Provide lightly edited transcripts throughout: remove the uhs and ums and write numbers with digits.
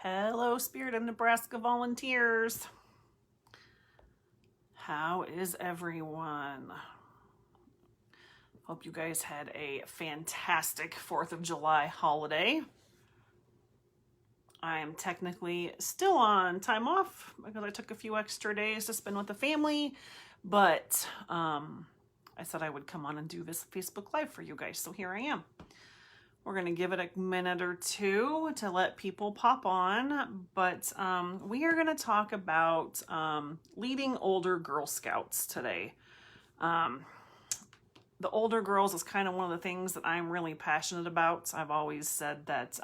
Hello, Spirit of Nebraska volunteers. How is everyone? Hope you guys had a fantastic 4th of July holiday. I am technically still on time off because I took a few extra days to spend with the family, but I said I would come on and do this Facebook Live for you guys, so here I am. We're going to give it a minute or two to let people pop on, but we are going to talk about leading older Girl Scouts today. The older girls is kind of one of the things that I'm really passionate about. I've always said that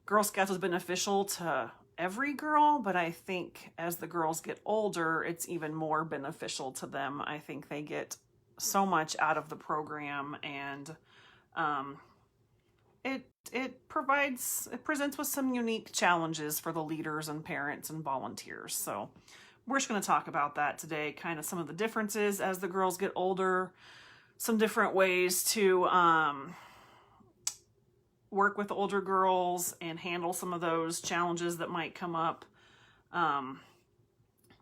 Girl Scouts is beneficial to every girl, but I think as the girls get older, it's even more beneficial to them. I think they get so much out of the program, and it presents with some unique challenges for the leaders and parents and volunteers. So we're just going to talk about that today, kind of some of the differences as the girls get older, some different ways to work with older girls and handle some of those challenges that might come up.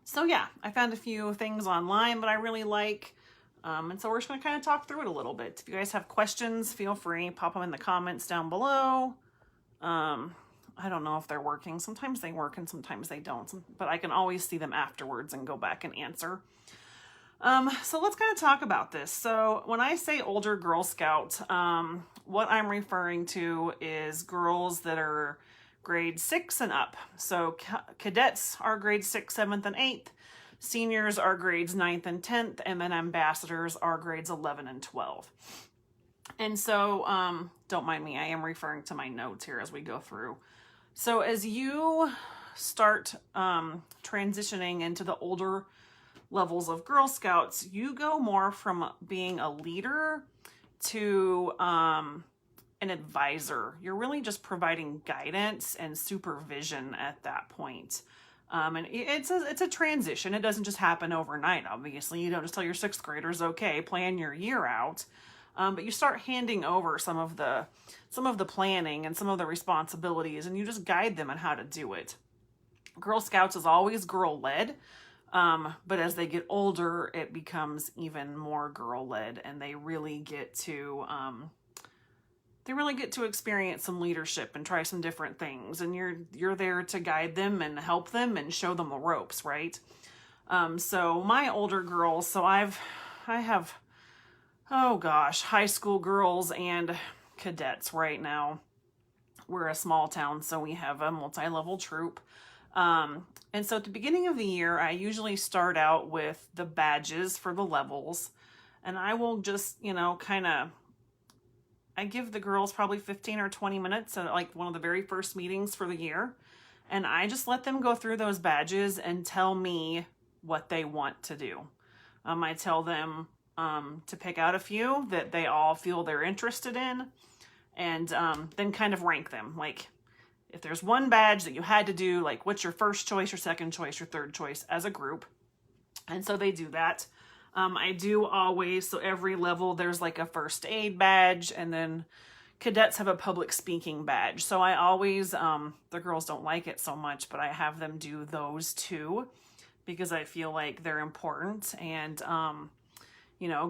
So yeah, I found a few things online that I really like. And so we're just going to kind of talk through it a little bit. If you guys have questions, feel free, pop them in the comments down below. I don't know if they're working. Sometimes they work and sometimes they don't, but I can always see them afterwards and go back and answer. So let's kind of talk about this. So when I say older Girl Scout, what I'm referring to is girls that are grade 6 and up. So cadets are grade 6, 7th, and 8th. Seniors are grades 9th and 10th, and then ambassadors are grades 11 and 12. And so, don't mind me, I am referring to my notes here as we go through. So as you start transitioning into the older levels of Girl Scouts, you go more from being a leader to an advisor. You're really just providing guidance and supervision at that point. And it's a transition. It doesn't just happen overnight, obviously. You don't just tell your 6th graders, okay, plan your year out. But you start handing over some of the planning and some of the responsibilities, and you just guide them on how to do it. Girl Scouts is always girl-led, but as they get older, it becomes even more girl-led, and they really get to experience some leadership and try some different things. And you're there to guide them and help them and show them the ropes, right? So my older girls, so I have, oh gosh, high school girls and cadets right now. We're a small town, so we have a multi-level troop. And so at the beginning of the year, I usually start out with the badges for the levels, and I will just, I give the girls probably 15 or 20 minutes at like one of the very first meetings for the year. And I just let them go through those badges and tell me what they want to do. I tell them to pick out a few that they all feel they're interested in, and then kind of rank them. Like if there's one badge that you had to do, like what's your first choice, your second choice, your third choice as a group. And so they do that. I do always, so every level there's like a first aid badge, and then cadets have a public speaking badge. So I always, the girls don't like it so much, but I have them do those too, because I feel like they're important. And,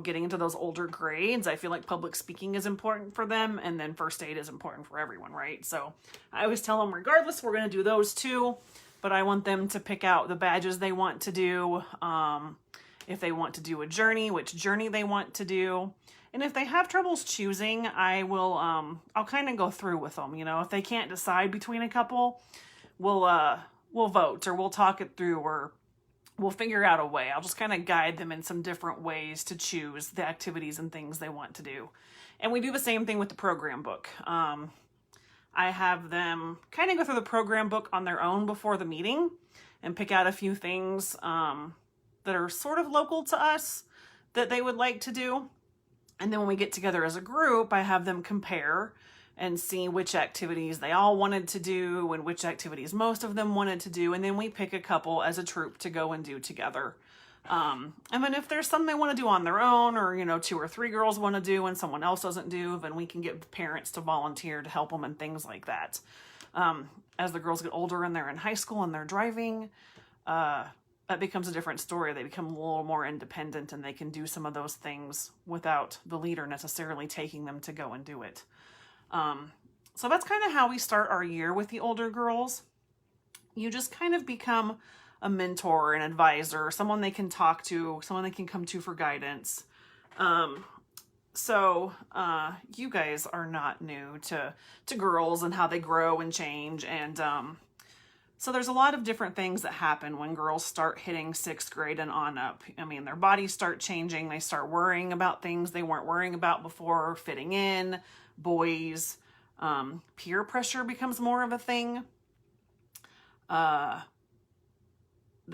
getting into those older grades, I feel like public speaking is important for them, and then first aid is important for everyone, right? So I always tell them, regardless, we're going to do those too, but I want them to pick out the badges they want to do. If they want to do a journey, which journey they want to do. And if they have troubles choosing, I will, I'll kind of go through with them. If they can't decide between a couple, we'll vote, or we'll talk it through, or we'll figure out a way. I'll just kind of guide them in some different ways to choose the activities and things they want to do. And we do the same thing with the program book. I have them kind of go through the program book on their own before the meeting and pick out a few things, that are sort of local to us that they would like to do. And then when we get together as a group, I have them compare and see which activities they all wanted to do and which activities most of them wanted to do. And then we pick a couple as a troop to go and do together. And then if there's something they want to do on their own, or, 2 or 3 girls want to do and someone else doesn't do, then we can get parents to volunteer to help them and things like that. As the girls get older and they're in high school and they're driving, that becomes a different story. They become a little more independent and they can do some of those things without the leader necessarily taking them to go and do it. So that's kind of how we start our year with the older girls. You just kind of become a mentor, an advisor, someone they can talk to, someone they can come to for guidance. So you guys are not new to girls and how they grow and change. And so there's a lot of different things that happen when girls start hitting 6th grade and on up. I mean, their bodies start changing. They start worrying about things they weren't worrying about before, fitting in, boys. Peer pressure becomes more of a thing. They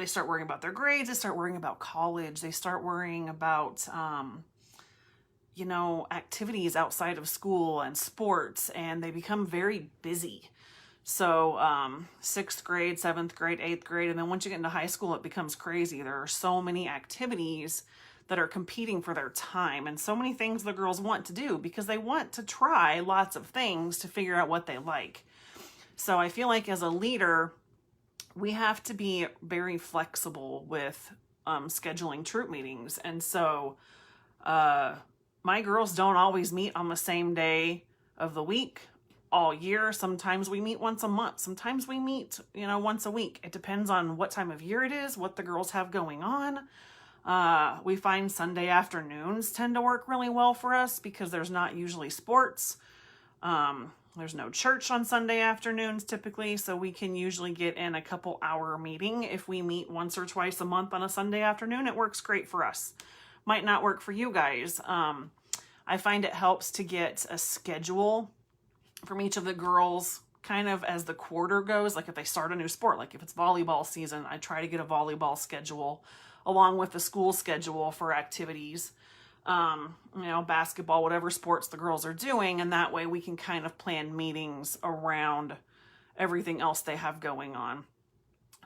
start worrying about their grades. They start worrying about college. They start worrying about, activities outside of school and sports, and they become very busy. So 6th grade, 7th grade, 8th grade, and then once you get into high school, it becomes crazy. There are so many activities that are competing for their time and so many things the girls want to do because they want to try lots of things to figure out what they like. So I feel like as a leader, we have to be very flexible with scheduling troop meetings. And so my girls don't always meet on the same day of the week all year. Sometimes we meet once a month. Sometimes we meet, once a week. It depends on what time of year it is, what the girls have going on. We find Sunday afternoons tend to work really well for us because there's not usually sports. There's no church on Sunday afternoons typically, so we can usually get in a couple hour meeting. If we meet once or twice a month on a Sunday afternoon, it works great for us. Might not work for you guys. I find it helps to get a schedule from each of the girls kind of as the quarter goes. Like if they start a new sport, like if it's volleyball season, I try to get a volleyball schedule along with the school schedule for activities, basketball, whatever sports the girls are doing. And that way we can kind of plan meetings around everything else they have going on.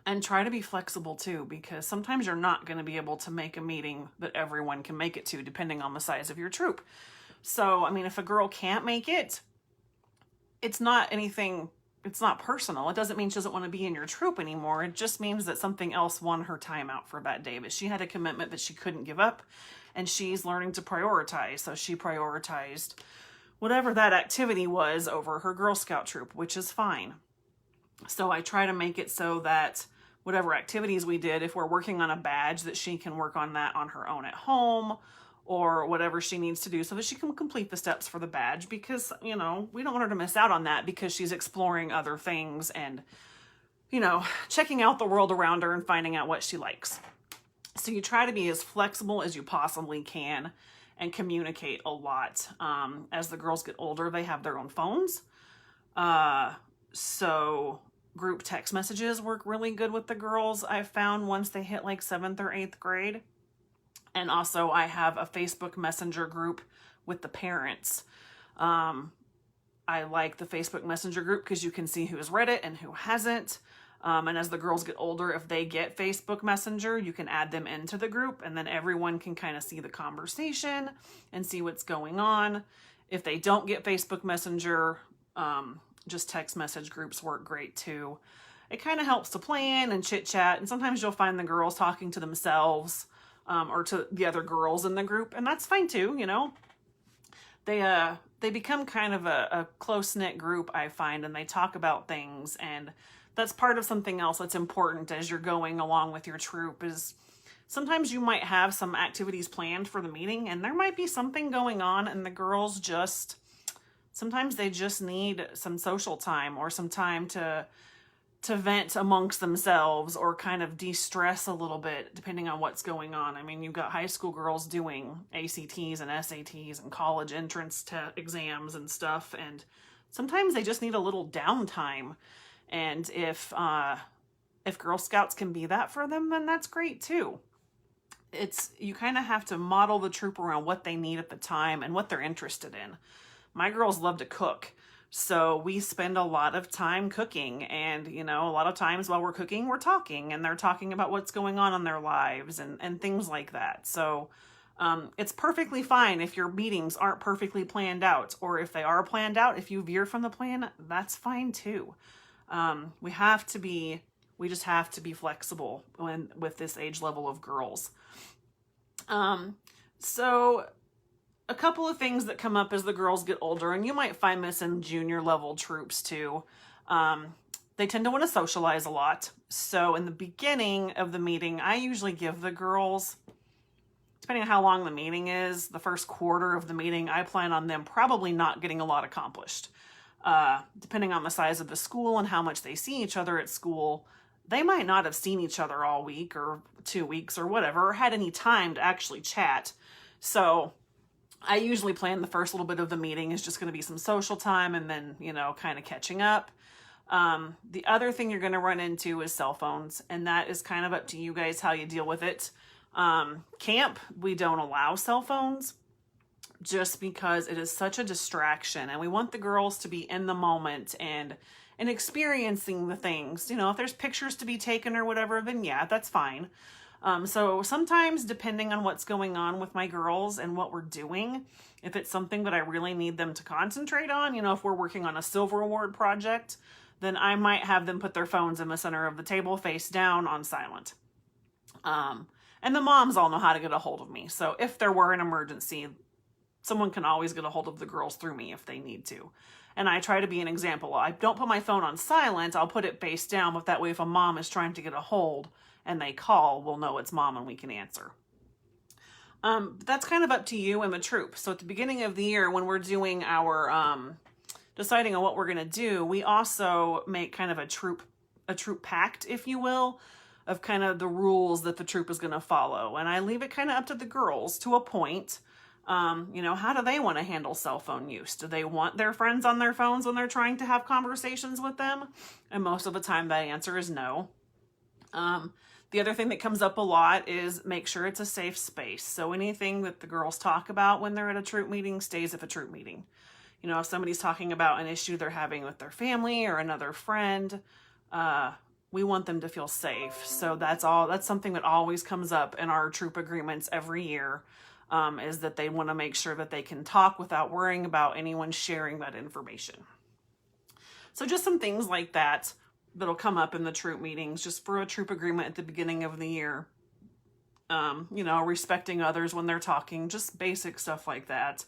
And try to be flexible too, because sometimes you're not going to be able to make a meeting that everyone can make it to, depending on the size of your troop. So, if a girl can't make it, it's not personal. It doesn't mean she doesn't want to be in your troop anymore. It just means that something else won her time out for that day. But she had a commitment that she couldn't give up, and she's learning to prioritize. So she prioritized whatever that activity was over her Girl Scout troop, which is fine. So I try to make it so that whatever activities we did, if we're working on a badge, that she can work on that on her own at home, or whatever she needs to do so that she can complete the steps for the badge, because, we don't want her to miss out on that because she's exploring other things and, checking out the world around her and finding out what she likes. So you try to be as flexible as you possibly can and communicate a lot. As the girls get older, they have their own phones. So group text messages work really good with the girls, I've found, once they hit like 7th or 8th grade. And also I have a Facebook Messenger group with the parents. I like the Facebook Messenger group because you can see who's read it and who hasn't. And as the girls get older, if they get Facebook Messenger, you can add them into the group, and then everyone can kind of see the conversation and see what's going on. If they don't get Facebook Messenger, just text message groups work great too. It kind of helps to plan and chit chat. And sometimes you'll find the girls talking to themselves, or to the other girls in the group, and that's fine too. They become kind of a close-knit group, I find, and they talk about things. And that's part of something else that's important as you're going along with your troop, is sometimes you might have some activities planned for the meeting and there might be something going on, and the girls sometimes they just need some social time or some time to vent amongst themselves or kind of de-stress a little bit, depending on what's going on. You've got high school girls doing ACTs and SATs and college entrance exams and stuff, and sometimes they just need a little downtime. And if Girl Scouts can be that for them, then that's great too. You kind of have to model the troop around what they need at the time and what they're interested in. My girls love to cook, so we spend a lot of time cooking, and a lot of times while we're cooking, we're talking, and they're talking about what's going on in their lives and things like that. So It's perfectly fine if your meetings aren't perfectly planned out, or if they are planned out, if you veer from the plan, that's fine too. We just have to be flexible with this age level of girls. So a couple of things that come up as the girls get older, and you might find this in junior level troops too. They tend to want to socialize a lot. So in the beginning of the meeting, I usually give the girls, depending on how long the meeting is, the first quarter of the meeting, I plan on them probably not getting a lot accomplished. Depending on the size of the school and how much they see each other at school, they might not have seen each other all week or 2 weeks or whatever, or had any time to actually chat. So I usually plan the first little bit of the meeting is just going to be some social time and then, kind of catching up. The other thing you're going to run into is cell phones, and that is kind of up to you guys how you deal with it. Camp, we don't allow cell phones just because it is such a distraction, and we want the girls to be in the moment and experiencing the things. If there's pictures to be taken or whatever, then yeah, that's fine. So sometimes, depending on what's going on with my girls and what we're doing, if it's something that I really need them to concentrate on, if we're working on a silver award project, then I might have them put their phones in the center of the table face down on silent. And the moms all know how to get a hold of me. So if there were an emergency, someone can always get a hold of the girls through me if they need to. And I try to be an example. I don't put my phone on silent. I'll put it face down, but that way if a mom is trying to get a hold and they call, we'll know it's mom and we can answer. That's kind of up to you and the troop. So at the beginning of the year, when we're doing our deciding on what we're going to do, we also make kind of a troop pact, if you will, of kind of the rules that the troop is going to follow. And I leave it kind of up to the girls to a point. How do they want to handle cell phone use? Do they want their friends on their phones when they're trying to have conversations with them? And most of the time that answer is no. The other thing that comes up a lot is make sure it's a safe space. So anything that the girls talk about when they're at a troop meeting stays at a troop meeting. If somebody's talking about an issue they're having with their family or another friend, we want them to feel safe. So that's something that always comes up in our troop agreements every year, is that they want to make sure that they can talk without worrying about anyone sharing that information. So just some things like that that'll come up in the troop meetings, just for a troop agreement at the beginning of the year. Respecting others when they're talking, just basic stuff like that.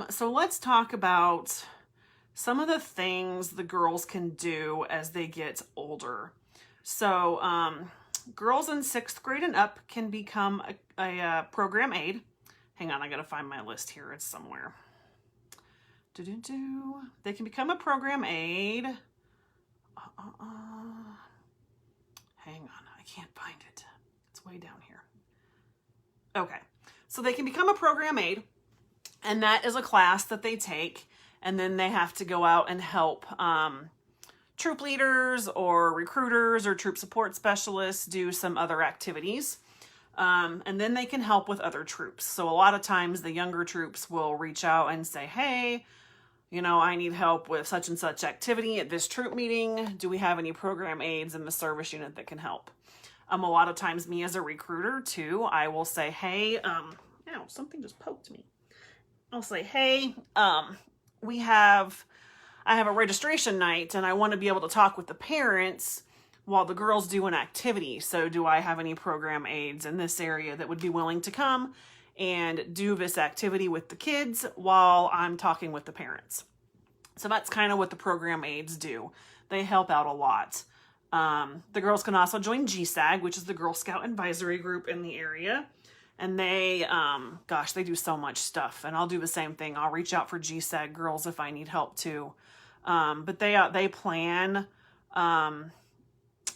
So let's talk about some of the things the girls can do as they get older. So girls in 6th grade and up can become a program aide. Hang on, I gotta find my list here. It's somewhere. They can become a program aide. Hang on, I can't find it. It's way down here. Okay, so they can become a program aide, and that is a class that they take, and then they have to go out and help troop leaders or recruiters or troop support specialists do some other activities. And then they can help with other troops. So a lot of times the younger troops will reach out and say, hey, I need help with such and such activity at this troop meeting. Do we have any program aides in the service unit that can help? A lot of times me as a recruiter too, I will say, hey, something just poked me. I'll say, hey, I have a registration night and I want to be able to talk with the parents while the girls do an activity. So do I have any program aides in this area that would be willing to come and do this activity with the kids while I'm talking with the parents? So that's kind of what the program aides do. They help out a lot. The girls can also join GSAG, which is the Girl Scout Advisory Group in the area. And they do so much stuff. And I'll do the same thing. I'll reach out for GSAG girls if I need help too. But they plan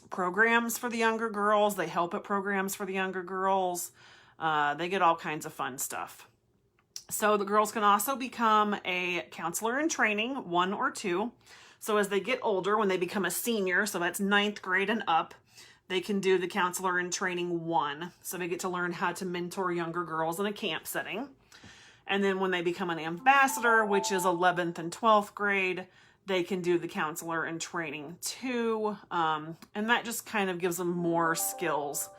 programs for the younger girls. They help at programs for the younger girls. They get all kinds of fun stuff. So the girls can also become a counselor in training, 1 or 2. So as they get older, when they become a senior, so that's 9th grade and up, they can do the counselor in training 1. So they get to learn how to mentor younger girls in a camp setting. And then when they become an ambassador, which is 11th and 12th grade, they can do the counselor in training 2. And that just kind of gives them more skills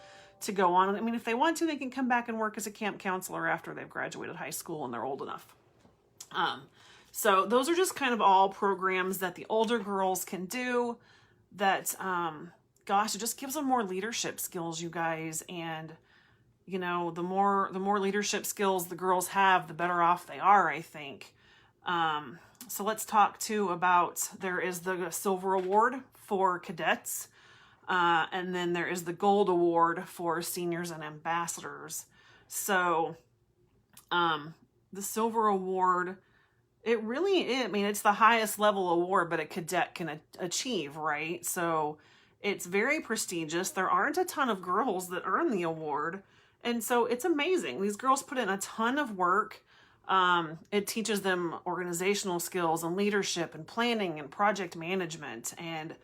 to go on. I mean, if they want to, they can come back and work as a camp counselor after they've graduated high school and they're old enough. So those are just kind of all programs that the older girls can do that, gosh, it just gives them more leadership skills, you guys. And, you know, the more leadership skills the girls have, the better off they are, I think. So let's talk too about, there is the Silver Award for cadets. And then there is the Gold Award for seniors and ambassadors. So, the Silver Award, it really is, I mean, it's the highest level award that a cadet can achieve, right? So it's very prestigious. There aren't a ton of girls that earn the award. And so it's amazing. These girls put in a ton of work. It teaches them organizational skills and leadership and planning and project management. And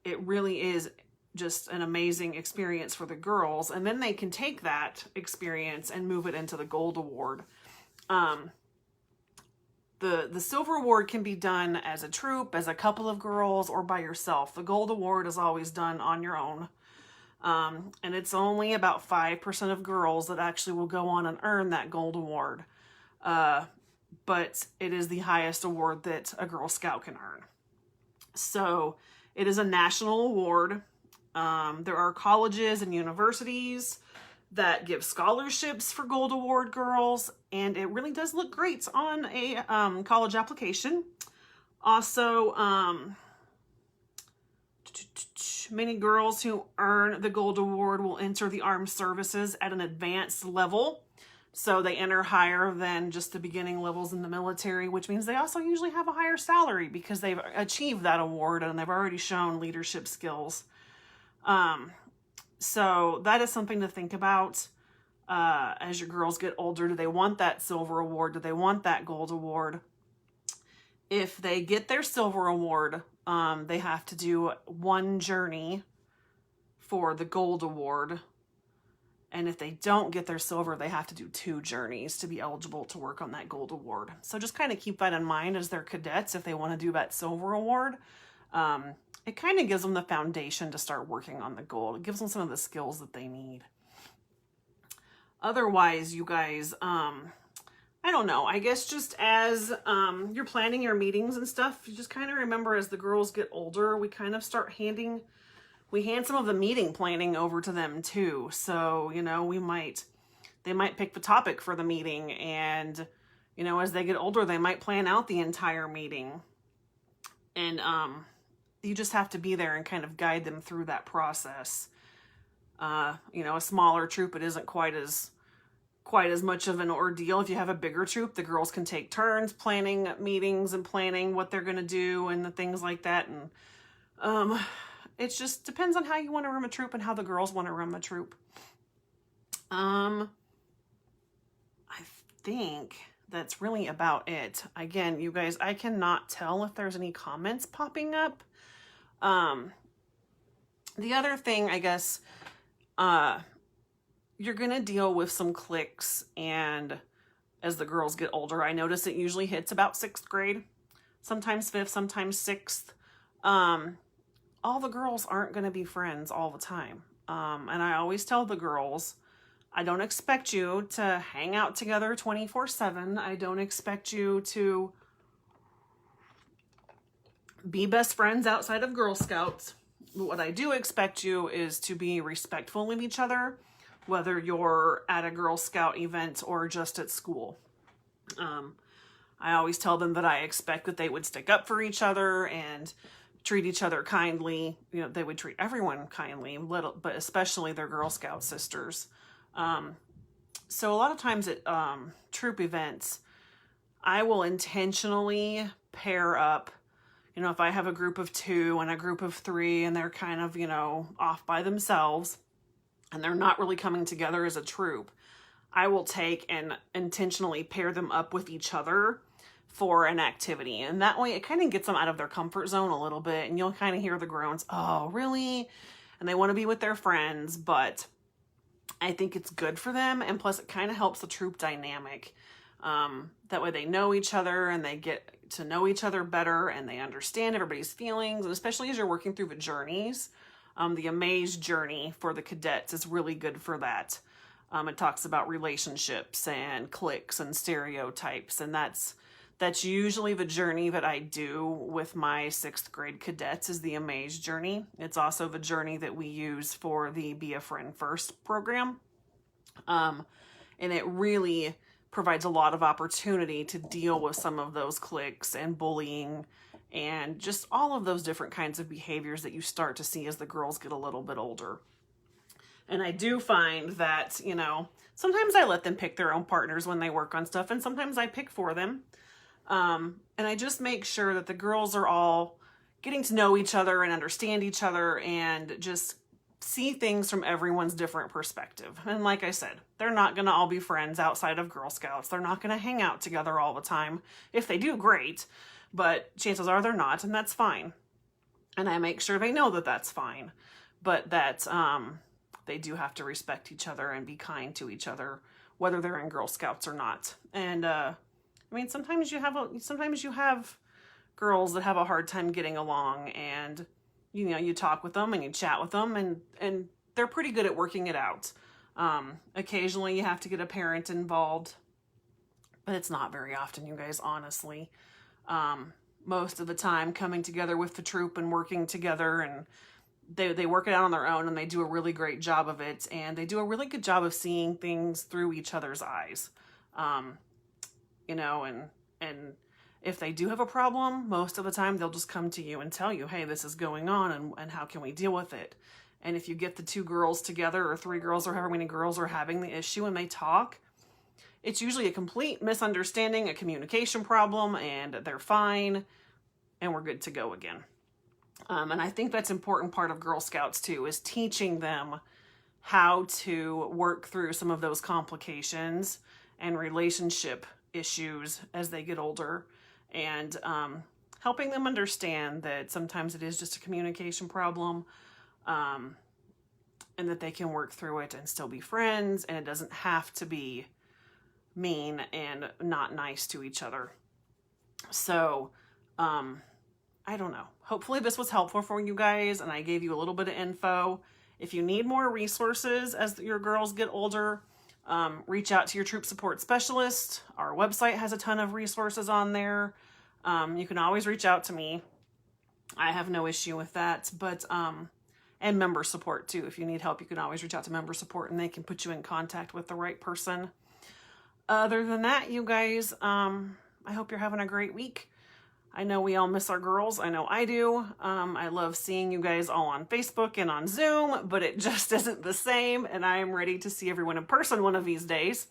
it really is just an amazing experience for the girls. And then they can take that experience and move it into the Gold Award. The Silver Award can be done as a troop, as a couple of girls, or by yourself. The Gold Award is always done on your own. And it's only about 5% of girls that actually will go on and earn that Gold Award. But it is the highest award that a Girl Scout can earn. So it is a national award. There are colleges and universities that give scholarships for Gold Award girls, and it really does look great on a college application. Also, many girls who earn the Gold Award will enter the armed services at an advanced level. So they enter higher than just the beginning levels in the military, which means they also usually have a higher salary because they've achieved that award and they've already shown leadership skills. So that is something to think about as your girls get older. Do they want that Silver Award? Do they want that Gold Award? If they get their Silver Award, they have to do one journey for the Gold Award. And if they don't get their silver, they have to do 2 journeys to be eligible to work on that Gold Award. So just kind of keep that in mind as their cadets if they want to do that Silver Award. It kind of gives them the foundation to start working on the gold. It gives them some of the skills that they need. Otherwise, you guys, I don't know. I guess just as you're planning your meetings and stuff, you just kind of remember as the girls get older, we kind of start we hand some of the meeting planning over to them too. So, you know, they might pick the topic for the meeting, and, you know, as they get older, they might plan out the entire meeting. And, you just have to be there and kind of guide them through that process. You know, a smaller troop, it isn't quite as much of an ordeal. If you have a bigger troop, the girls can take turns planning meetings and planning what they're going to do and the things like that. And, it just depends on how you want to run a troop and how the girls want to run the troop. I think that's really about it. Again, you guys, I cannot tell if there's any comments popping up. The other thing, I guess, you're going to deal with some cliques, and as the girls get older, I notice it usually hits about 6th grade, sometimes 5th, sometimes 6th. All the girls aren't going to be friends all the time. And I always tell the girls, I don't expect you to hang out together 24/7. I don't expect you to be best friends outside of Girl Scouts. What I do expect you is to be respectful of each other, whether you're at a Girl Scout event or just at school. I always tell them that I expect that they would stick up for each other and treat each other kindly. You know, they would treat everyone kindly, but especially their Girl Scout sisters. So a lot of times at troop events, I will intentionally pair up, you know, if I have a group of 2 and a group of 3 and they're kind of, you know, off by themselves and they're not really coming together as a troop, I will take and intentionally pair them up with each other for an activity. And that way it kind of gets them out of their comfort zone a little bit, and you'll kind of hear the groans, oh, really? And they want to be with their friends, but I think it's good for them. And plus it kind of helps the troop dynamic. That way they know each other and they get to know each other better and they understand everybody's feelings. And especially as you're working through the journeys, The Amaze Journey for the cadets is really good for that. It talks about relationships and cliques and stereotypes, and that's usually the journey that I do with my 6th grade cadets, is the Amaze Journey. It's also the journey that we use for the Be a Friend First program. And it really provides a lot of opportunity to deal with some of those cliques and bullying and just all of those different kinds of behaviors that you start to see as the girls get a little bit older. And I do find that, you know, sometimes I let them pick their own partners when they work on stuff, and sometimes I pick for them. And I just make sure that the girls are all getting to know each other and understand each other and just see things from everyone's different perspective. And like I said, they're not going to all be friends outside of Girl Scouts. They're not going to hang out together all the time. If they do, great. But chances are they're not, and that's fine. And I make sure they know that that's fine. But that they do have to respect each other and be kind to each other, whether they're in Girl Scouts or not. And I mean, sometimes you have girls that have a hard time getting along, and you know, you talk with them and you chat with them, and they're pretty good at working it out. Occasionally you have to get a parent involved, but it's not very often, you guys, honestly. Most of the time coming together with the troop and working together, and they work it out on their own, and they do a really great job of it, and they do a really good job of seeing things through each other's eyes. You know, and if they do have a problem, most of the time they'll just come to you and tell you, hey, this is going on, and how can we deal with it? And if you get the 2 girls together, or 3 girls, or however many girls are having the issue, and they talk, it's usually a complete misunderstanding, a communication problem, and they're fine, and we're good to go again. And I think that's an important part of Girl Scouts too, is teaching them how to work through some of those complications and relationship issues as they get older, and helping them understand that sometimes it is just a communication problem, and that they can work through it and still be friends, and it doesn't have to be mean and not nice to each other. So I don't know. Hopefully this was helpful for you guys, and I gave you a little bit of info. If you need more resources as your girls get older, reach out to your troop support specialist. Our website has a ton of resources on there. You can always reach out to me. I have no issue with that. But and member support too. If you need help, you can always reach out to member support, and they can put you in contact with the right person. Other than that, you guys, I hope you're having a great week. I know we all miss our girls. I know I do. I love seeing you guys all on Facebook and on Zoom, but it just isn't the same, and I am ready to see everyone in person one of these days.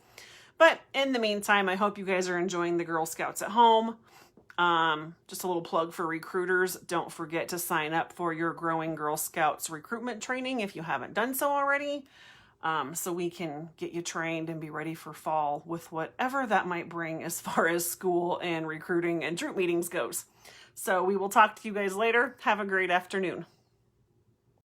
But in the meantime, I hope you guys are enjoying the Girl Scouts at home. Just a little plug for recruiters. Don't forget to sign up for your Growing Girl Scouts recruitment training if you haven't done so already. So we can get you trained and be ready for fall with whatever that might bring as far as school and recruiting and troop meetings goes. So we will talk to you guys later. Have a great afternoon.